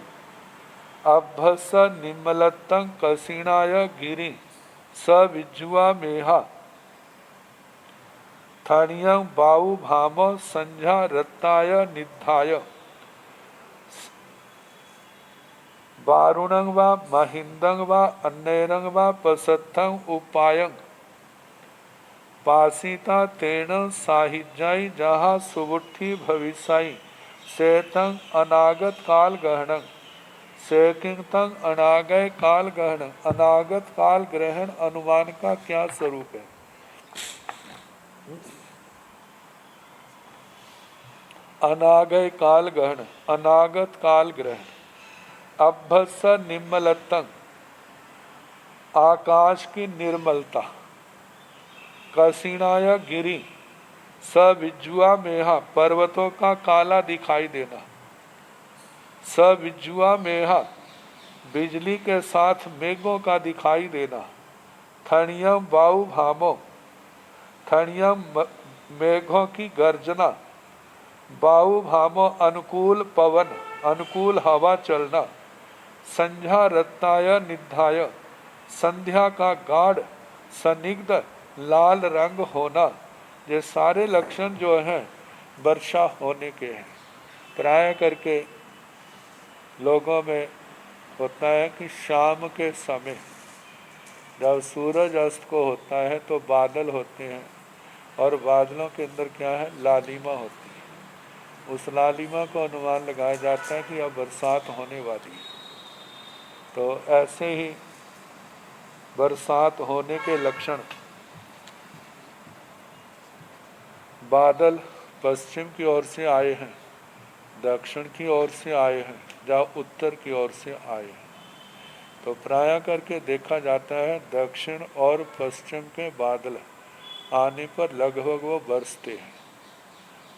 अभ्भस निम्मलत्तं कसिणाय गिरि स विज्जुआ मेहा थणियं बाऊ भाम संझा रत्ताय निधाय वारुणं वा महिंदं वा अन्यरं वा पसत्थं उपायं पासीता तेण साहिजाई जहाँ सुबुट्ठी भविष्याई सेतंग अनागत काल गहन सेकिंग अनागय काल गहन। अनागत काल ग्रहण अनुमान का क्या स्वरूप है? अनागय काल गहन अनागत काल ग्रहण। अभ्भस निम्मलतंग आकाश की निर्मलता। कसिणाय गिरी सविजुआ मेहा पर्वतों का काला दिखाई देना। सविजुआ मेहा बिजली के साथ मेघों का दिखाई देना। थणियम वायु भामो थणियम मेघों की गर्जना। वायु भामो अनुकूल पवन अनुकूल हवा चलना। संध्या रत्नाय निधाय संध्या का गाढ़ सनिग्ध लाल रंग होना। ये सारे लक्षण जो हैं वर्षा होने के हैं। प्राय करके लोगों में होता है कि शाम के समय जब सूरज अस्त को होता है तो बादल होते हैं और बादलों के अंदर क्या है, लालिमा होती है। उस लालिमा को अनुमान लगाया जाता है कि अब बरसात होने वाली है। तो ऐसे ही बरसात होने के लक्षण बादल पश्चिम की ओर से आए हैं, दक्षिण की ओर से आए हैं, जहाँ उत्तर की ओर से आए हैं। तो प्राय करके देखा जाता है दक्षिण और पश्चिम के बादल आने पर लगभग वो बरसते हैं,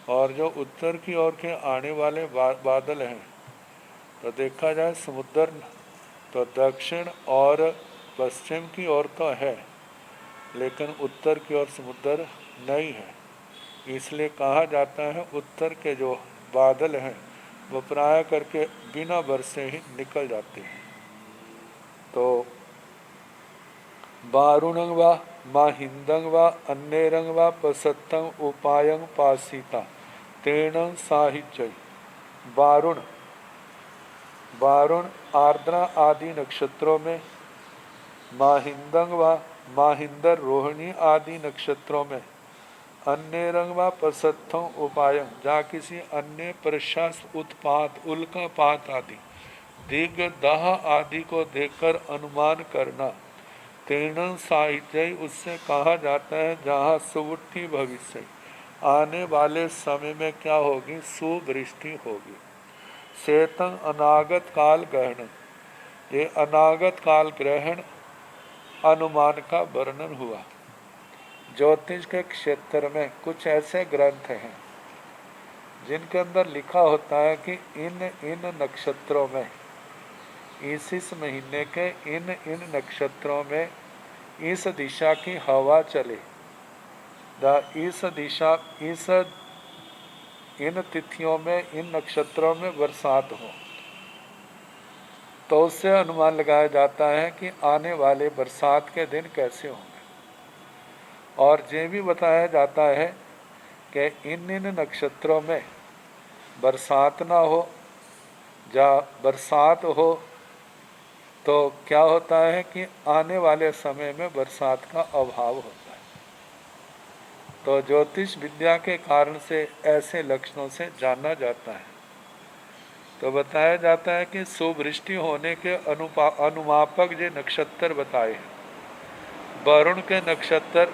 और जो उत्तर की ओर के आने वाले बादल हैं तो देखा जाए समुद्र तो दक्षिण और पश्चिम की ओर तो है, लेकिन उत्तर की ओर समुद्र नहीं है। इसलिए कहा जाता है उत्तर के जो बादल हैं वो प्राय करके बिना बरसे ही निकल जाते हैं। तो वारुणंग व माहिंदंग व अन्यरंग व पसत्तंग उपायंग पासीता तेण साहित्य। वारुण वारुण आर्द्रा आदि नक्षत्रों में, माहिंदंग व माहिंदर रोहिणी आदि नक्षत्रों में, अन्य रंग व पसत्थों उपाय जहाँ किसी अन्य प्रशस्त उत्पात उल्कापात आदि दिग्ग दाह आदि को देखकर अनुमान करना। तीर्ण साहित्य उससे कहा जाता है जहाँ सुवुट्ठी भविष्य आने वाले समय में क्या होगी, सुवृष्टि होगी। सेतंग अनागत काल ग्रहण, ये अनागत काल ग्रहण अनुमान का वर्णन हुआ। ज्योतिष के क्षेत्र में कुछ ऐसे ग्रंथ हैं जिनके अंदर लिखा होता है कि इन नक्षत्रों में इस महीने के इन नक्षत्रों में इस दिशा की हवा चले, इस दिशा इस इन तिथियों में इन नक्षत्रों में बरसात हो, तो उससे अनुमान लगाया जाता है कि आने वाले बरसात के दिन कैसे होंगे। और ये भी बताया जाता है कि इन नक्षत्रों में बरसात ना हो, या बरसात हो तो क्या होता है कि आने वाले समय में बरसात का अभाव होता है। तो ज्योतिष विद्या के कारण से ऐसे लक्षणों से जाना जाता है। तो बताया जाता है कि सुवृष्टि होने के अनुमापक जो नक्षत्र बताए हैं, वरुण के नक्षत्र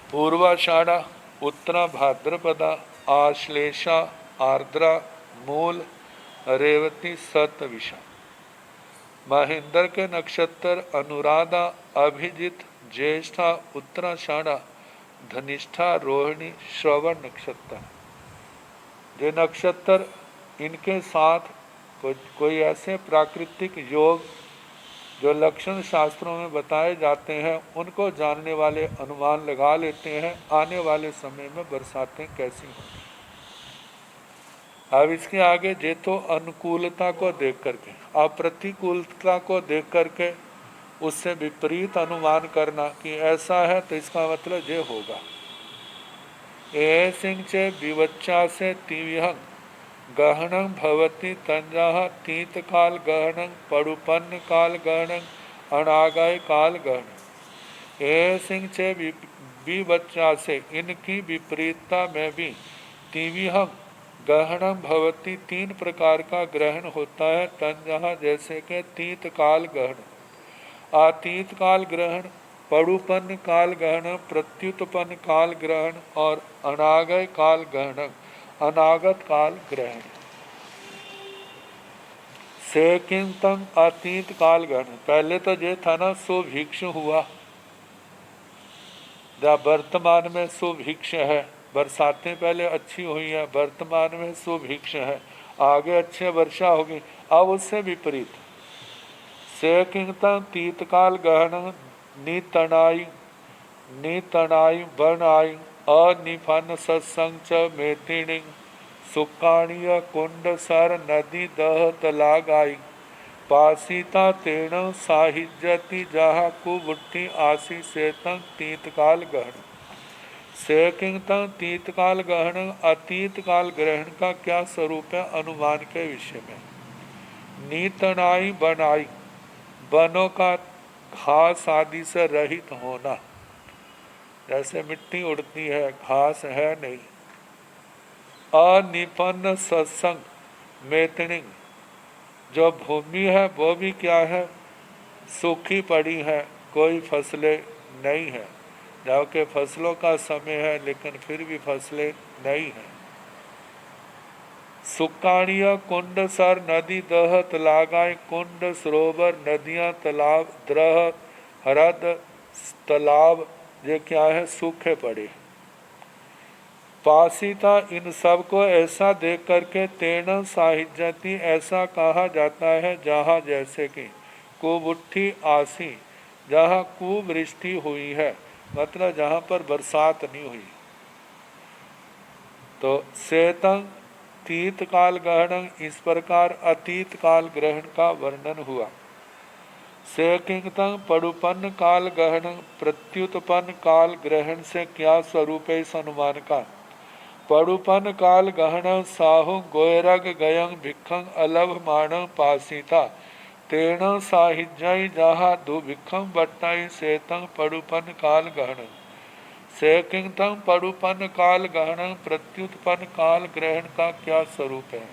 पूर्वाषाढ़ा, उत्तरा भाद्रपदा, आश्लेषा, आर्द्रा, मूल, रेवती, सतविषा। महेंद्र के नक्षत्र अनुराधा, अभिजित, ज्येष्ठा, उत्तराषाढ़ा, धनिष्ठा, रोहिणी, श्रवण नक्षत्र। ये नक्षत्र इनके साथ कोई ऐसे प्राकृतिक योग जो लक्षण शास्त्रों में बताए जाते हैं उनको जानने वाले अनुमान लगा लेते हैं आने वाले समय में बरसातें कैसी होंगी। अब इसके आगे जे तो अनुकूलता को देख करके, अप्रतिकूलता को देख करके उससे विपरीत अनुमान करना कि ऐसा है तो इसका मतलब ये होगा। सिंह चे विवच्चा से तिविहंग गहनं भवति तंजाह तीत काल गहनं पड़ुपन्न काल गहनं अनागय काल गहनं। ए सिंह चे भी बच्चा से इनकी विपरीतता में भी तीविहम ग्रहणम भवती, 3 प्रकार का ग्रहण होता है। तंजहा जैसे के तीत काल ग्रहण, आतीत काल ग्रहण, पड़ुपन्न काल ग्रहण, प्रत्युत्पन्न काल ग्रहण और अनागय काल ग्रहण, अनागत काल ग्रहण। से किंतम अतीत काल ग्रहण, पहले तो ये था ना सुभिक्ष हुआ, जब वर्तमान में सुभिक्ष है, बरसातें पहले अच्छी हुई है, वर्तमान में सुभिक्ष है, आगे अच्छे वर्षा होगी। अब उससे विपरीत से किंतम तीतकाल गहन नितनाई नितनाई बनाई अनिफन सत्संग च मेतिणी सुकाणीय कुंड सर नदी दह तलागाई पासीता तेण साहिज्यति जहा कुबुट्ठी आसी सेतंग तीतकाल गहन। से किंतम तीतकाल गहन अतीत काल ग्रहण का क्या स्वरूप है अनुमान के विषय में। नीतनाई बनाई, वनों का घास आदि से रहित होना, जैसे मिट्टी उड़ती है घास है नहीं। अनिपन्न सत्संग मेतनिंग, जो भूमि है वो भी क्या है, सूखी पड़ी है, कोई फसलें नहीं है, जबकि फसलों का समय है लेकिन फिर भी फसलें नहीं है। सुकाणीय कुंड सर नदी दह तलागाय, कुंड सरोवर नदियां तालाब द्रह हरद तालाब ये क्या है, सूखे पड़े। पासीता, इन सब को ऐसा देख करके तेण साहिज्यति, ऐसा कहा जाता है जहाँ जैसे कि कुबुट्ठी आसी, जहाँ कुवृष्टि हुई है, मतलब जहाँ पर बरसात नहीं हुई। तो सेतंग तीत काल ग्रहण, इस प्रकार अतीत काल ग्रहण का वर्णन हुआ। से किंतम पड़ुपन्न काल ग्रहण, प्रत्युत्पन्न काल ग्रहण से क्या स्वरूप है इस अनुमान का। पड़ुपन काल गहन साहु गोयरग गयंग भिक्षं अलभ माण पासीता तेण साहिज्य जहा दुभिक्षं बट्टाई सेतंग पड़ुपन काल गहन। से किंतम पड़ुपन काल गहन प्रत्युत्पन्न काल ग्रहण का क्या स्वरूप है।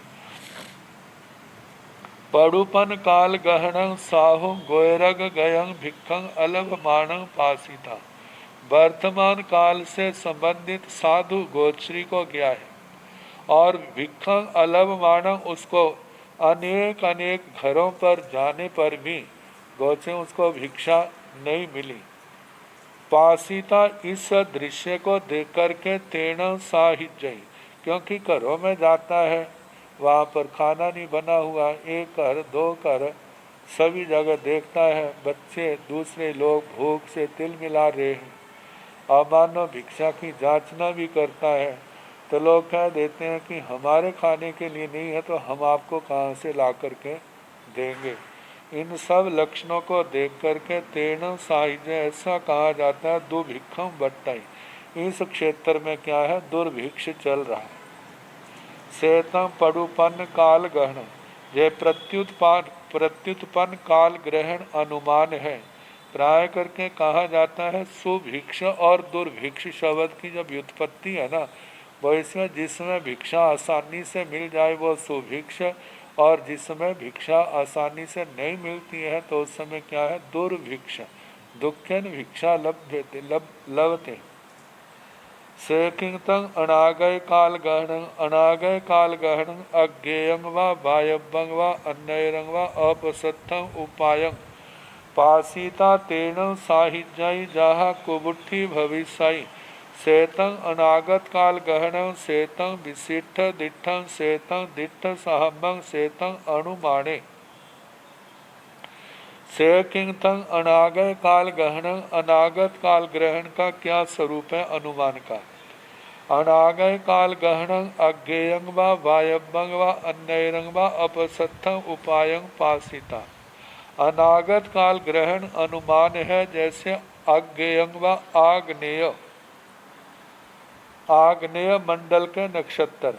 पड़ुपन काल गहन साहु गोयरग गयंग भिक्षं अलभ माण पासीता, वर्तमान काल से संबंधित साधु गोचरी को गया है और भिक्षं अलभ मानव, उसको अनेक अनेक घरों पर जाने पर भी गोचे उसको भिक्षा नहीं मिली। पासीता, इस दृश्य को देख करके तेण साहिज्य, क्योंकि घरों में जाता है वहाँ पर खाना नहीं बना हुआ, एक घर दो घर सभी जगह देखता है, बच्चे दूसरे लोग भूख से तिल मिला रहे हैं, अमानव भिक्षा की जांचना भी करता है, तो लोग कह देते हैं कि हमारे खाने के लिए नहीं है तो हम आपको कहाँ से ला करके देंगे। इन सब लक्षणों को देख करके तेण साहिज्य ऐसा कहा जाता है दुर्भिक्षम बट्टाई, इस क्षेत्र में क्या है, दुर्भिक्ष चल रहा है। सेतम पड़ुपन्न काल ग्रहण, यह प्रत्युत्पन्न काल ग्रहण अनुमान है। प्राय करके कहा जाता है सुभिक्ष और दुर्भिक्ष शब्द की जब व्युत्पत्ति है ना, वो इसमें जिसमें भिक्षा आसानी से मिल जाए वो सुभिक्ष, और जिसमें भिक्षा आसानी से नहीं मिलती है तो उस समय क्या है, दुर्भिक्ष। दुखेन भिक्षा लभते। से किंतम अनागय काल गहन, अनागय काल गहन अज्ञेयं वा वायव्यं वा अन्यरं वा अपसत्थं उपायं पासीता तेण साहिज्य जहा कुबुट्ठी भविष्य। सेतं अनागत काल गहन सेतं विशिष्ट दिठं सेतं दिट्ठ सहम्बं सेतं अनुमाने। से किंतम अनागय काल गहन, अनागत काल ग्रहण का क्या स्वरूप है अनुमान का। अनागय काल गहन अज्ञेयं वा वायव्यं वा अन्यरं वा अपसत्थं उपायं पासीता। अनागत काल ग्रहण अनुमान है जैसे अज्ञेयं व आग्नेय, आग्नेय मंडल के नक्षत्र,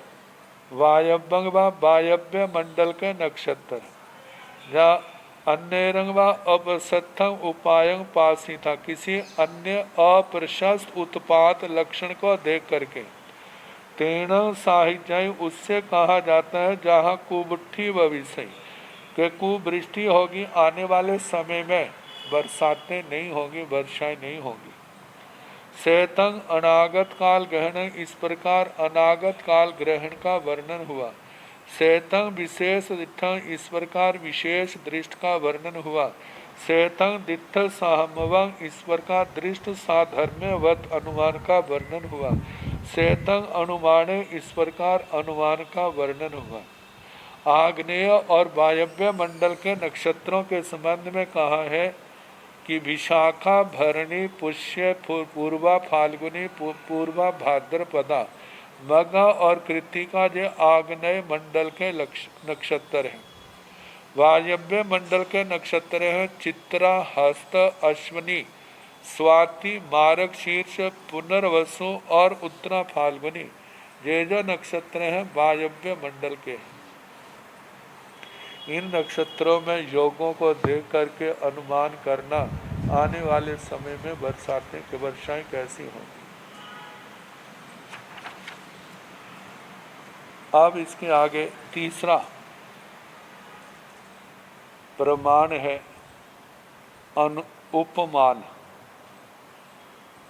वायव्यं व वायव्य मंडल के नक्षत्र, या अन्य रंगवा अपसत्थम उपायं पासी था, किसी अन्य अप्रशस्त उत्पात लक्षण को देख करके तेण साहित्य उससे कहा जाता है जहाँ कुबुट्ठी भविष्य के कुवृष्टि होगी, आने वाले समय में बरसातें नहीं होगी, वर्षाएं नहीं होगी। सेतंग अनागत काल ग्रहण, इस प्रकार अनागत काल ग्रहण का वर्णन हुआ। सेतंग विशेष दिठंग, इस प्रकार विशेष दृष्ट का वर्णन हुआ। सेतंग दिट्ठ साहमवंग, इस प्रकार दृष्ट साधर्म्यवत अनुमान का वर्णन हुआ। सेतंग अनुमाने, इस प्रकार अनुमान का वर्णन हुआ। आग्नेय और वायव्य मंडल के नक्षत्रों के संबंध में कहा है कि विशाखा भरणी पुष्य पूर्वा फाल्गुनी पूर्वा भाद्रपदा मघा और कृतिका जे आग्नेय मंडल के नक्षत्र हैं। वायव्य मंडल के नक्षत्र हैं चित्रा हस्त अश्वनी स्वाति मार्ग शीर्ष पुनर्वसु और उत्तरा फाल्गुनी, ये जो नक्षत्र हैं वायव्य मंडल के हैं। इन नक्षत्रों में योगों को देख करके अनुमान करना आने वाले समय में बरसातें की वर्षाएं कैसी होंगी। अब इसके आगे तीसरा प्रमाण है उपमान।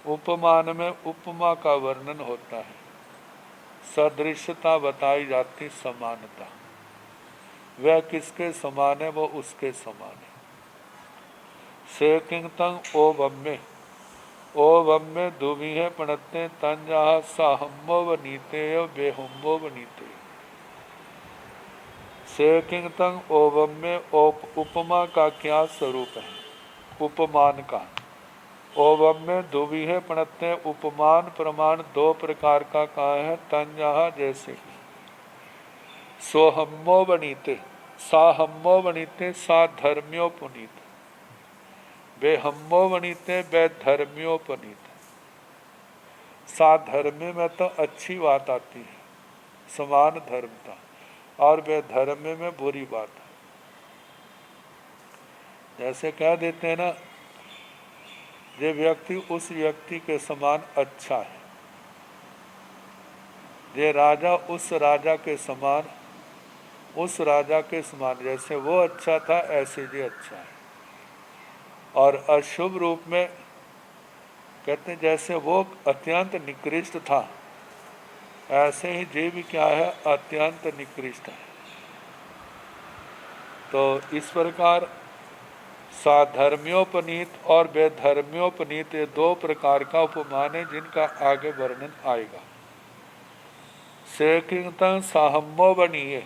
उपमान में उपमा का वर्णन होता है, सदृशता बताई जाती, समानता। वह किसके समान है, वो उसके समान है। से किंतंग ओ वम्मे दुविहे पणते तंजा साहम्मो वनीते बेहुम्मो वनीते। से किंतंग ओ वम्मे, उपमा का क्या स्वरूप है, उपमान का। ओवम में दुविहे पणते, उपमान प्रमाण दो प्रकार का कहा है। तंजा जैसे सोहम्मो बनीते, साहम्मो बनीते, साधर्म्यो पुनीत। बेहम्मो बनीते, बेधर्म्यो पुनीत। साधर्म्य में तो अच्छी बात आती है, समान धर्मता, और बेधर्म्य में बुरी बात है। जैसे कह देते हैं ना, ये व्यक्ति उस व्यक्ति के समान अच्छा है, ये राजा उस राजा के समान, उस राजा के समान, जैसे वो अच्छा था ऐसे ये अच्छा है। और अशुभ रूप में कहते हैं जैसे वो अत्यंत निकृष्ट था, ऐसे ही ये भी क्या है, अत्यंत निकृष्ट है। तो इस प्रकार साधर्म्योपनीत और बेधर्म्योपनीत, ये दो प्रकार का उपमान है जिनका आगे वर्णन आएगा। से किंतन साहम्मो बनिए,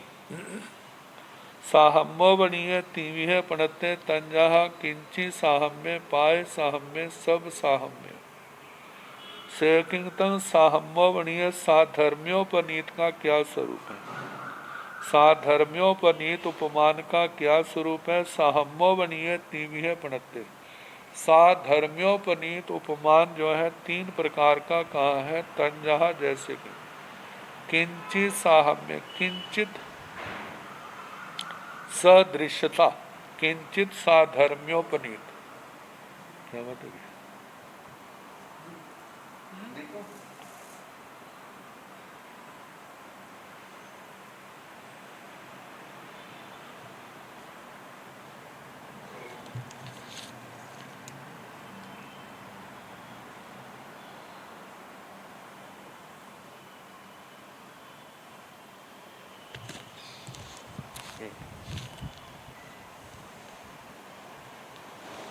साहम्मो बनिए तीविहे पणते तंजा किंची साहम्य पाए साहम्य सब साहम्य। से किंतन साहम्मो बनिए, साधर्म्योपनीत का क्या स्वरूप है, साधर्म्योपनीत उपमान का क्या स्वरूप है। साहम्मो बनिए तीविहे पणते, साधर्म्योपनीत उपमान जो है तीन प्रकार का कहा है। तंजा जैसे कि किंचित साहम्य, किंचित सदृश्यता, किंचित साधर्म्योपनीत। क्या मतलब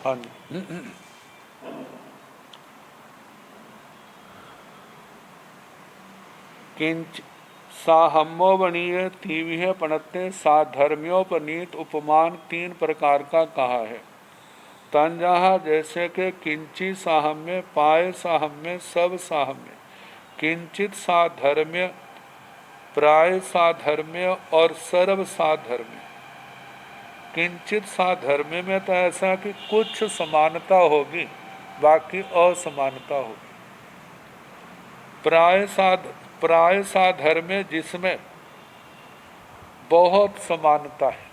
हाँ किंच साहम्मो बनिए तीविहे पणते, साधर्म्योपनीत उपमान तीन प्रकार का कहा है। तंजा जैसे के किंची साहम्य पाए साहम्य सब साहम्य, किंचित साधर्म्य प्राय साधर्म्य और सर्व साधर्म्य। किंचित साधर्म्य में तो ऐसा कि कुछ समानता होगी, बाकी असमानता होगी। प्राय साधर्म्य जिसमें बहुत समानता है,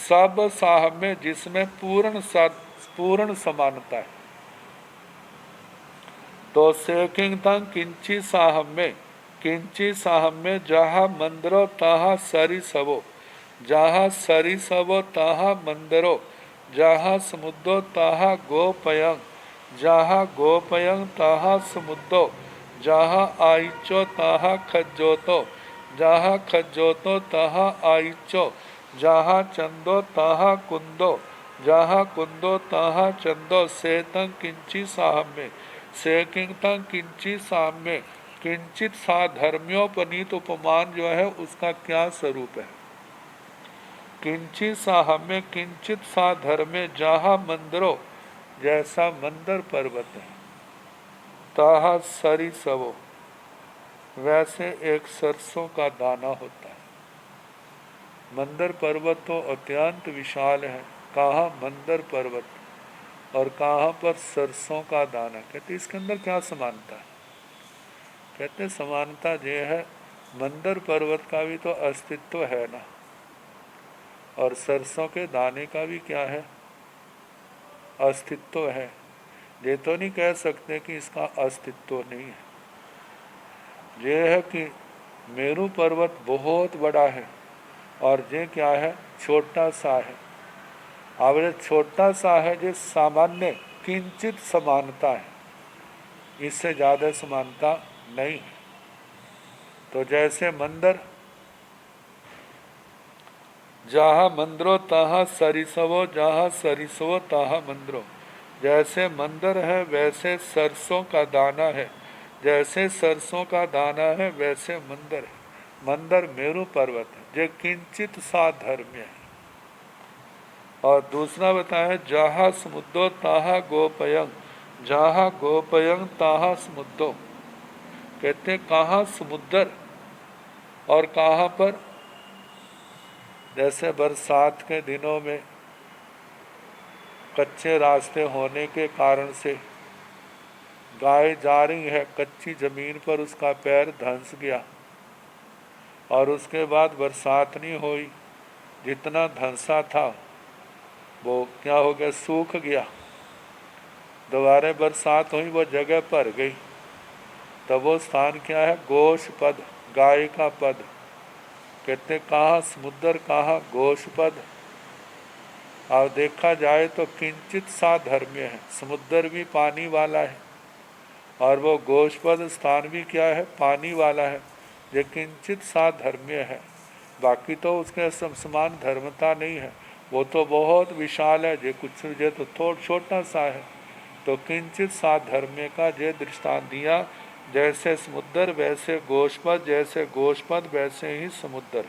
सब साहम्य जिसमें पूर्ण समानता है। तो सेकिंग तंग किंची साहम्य, किंची साहम्य जहाँ मंदरो तहाँ सरी सबो, जहाँ सरी सबो तहाँ मंदरो, जहाँ समुद्रो तहाँ गोपयंग, जहाँ गोपयंग तहाँ समुद्रो, जहाँ आइचो तहाँ खज्जोतो, जहाँ खज्जोतो तहाँ आइचो, जहाँ चंदो तहाँ कुंदो, जहाँ कुंदो तहाँ चंदो। सेतंग किंची साहम्य, सेकिंगतंग किंची साम्य, किंचित साधर्म्योपनीत उपमान जो है उसका क्या स्वरूप है। किंचित साहम्य किंचित साधर्म्य जहाँ मंदरो, जैसा मंदर पर्वत है, ताहा सरी सबो, वैसे एक सरसों का दाना होता है। मंदर पर्वत तो अत्यंत विशाल है, कहाँ मंदर पर्वत और कहाँ पर सरसों का दाना। कहते इसके अंदर क्या समानता है। कहते समानता ये है, मंदर पर्वत का भी तो अस्तित्व है ना, और सरसों के दाने का भी क्या है, अस्तित्व है। ये तो नहीं कह सकते कि इसका अस्तित्व नहीं है। ये है कि मेरू पर्वत बहुत बड़ा है और ये क्या है, छोटा सा है। अब ये छोटा सा है, ये सामान्य किंचित समानता है, इससे ज़्यादा समानता नहीं है। तो जैसे मंदिर, जहाँ मंदिरो तहाँ सरिसवो, जहाँ सरिसवो तहाँ मंदिरो। जैसे मंदिर है वैसे सरसों का दाना है, जैसे सरसों का दाना है वैसे मंदिर है। मंदिर मेरू पर्वत है, ये किंचित साधर्म्य है। और दूसरा बताया, जहाँ समुद्रो ताहा गोपयंग, जहाँ गोपयंग ताहा समुद्रो। कहते कहाँ समुद्र और कहाँ पर, जैसे बरसात के दिनों में कच्चे रास्ते होने के कारण से गाय जा रही है, कच्ची ज़मीन पर उसका पैर धंस गया और उसके बाद बरसात नहीं हुई, जितना धंसा था वो क्या हो गया, सूख गया। दोबारा बरसात हुई, वो जगह भर गई, तब वो स्थान क्या है, गोश पद, गाय का पद। कहते कहाँ समुद्र कहाँ गोश पद। और देखा जाए तो किंचित साधर्म्य है, समुद्र भी पानी वाला है और वो गोशपद स्थान भी क्या है, पानी वाला है। ये किंचित साधर्म्य है, बाकी तो उसके समान धर्मता नहीं है। वो तो बहुत विशाल है, ये कुछ ये तो थोड़ा छोटा सा है। तो किंचित साधर्म्य का ये दृष्टांत दिया, जैसे समुद्र वैसे गोशपद, जैसे गोशपद वैसे ही समुद्र।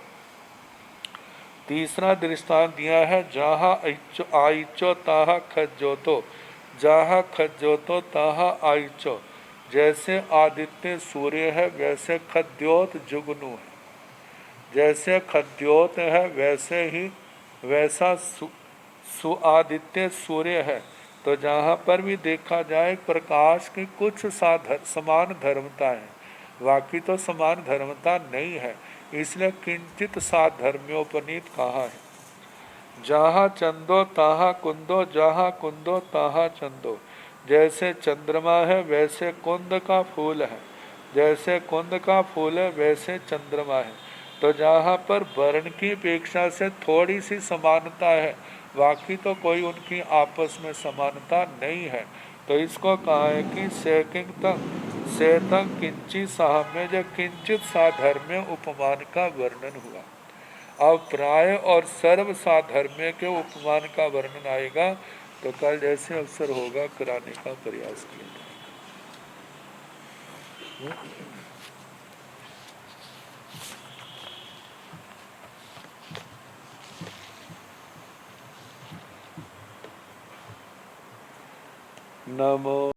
तीसरा दृष्टांत दिया है, जहाँ आइचो ताहा खज्जोतो, जहाँ खज्जोतो ताहा आइचो। जैसे आदित्य सूर्य है वैसे खद्योत जुगनू है, जैसे खद्योत है वैसे ही वैसा सुआदित्य सूर्य है। तो जहाँ पर भी देखा जाए प्रकाश की कुछ समान धर्मता है, बाकी तो समान धर्मता नहीं है, इसलिए किंचित साधर्म्योपनीत कहा है। जहाँ चंदो तहाँ कुंदो, जहाँ कुंदो तहाँ चंदो। जैसे चंद्रमा है वैसे कुंद का फूल है, जैसे कुंद का फूल है वैसे चंद्रमा है। तो जहाँ पर वर्ण की अपेक्षा से थोड़ी सी समानता है, बाकी तो कोई उनकी आपस में समानता नहीं है। तो इसको कहा है कि सेतंग किंचित साहम्य, जो किंचित साधर्म्य उपमान का वर्णन हुआ। अब प्राय और सर्व साधर्म्य के उपमान का वर्णन आएगा, तो कल जैसे अवसर होगा कराने का प्रयास किया जाएगा। नमो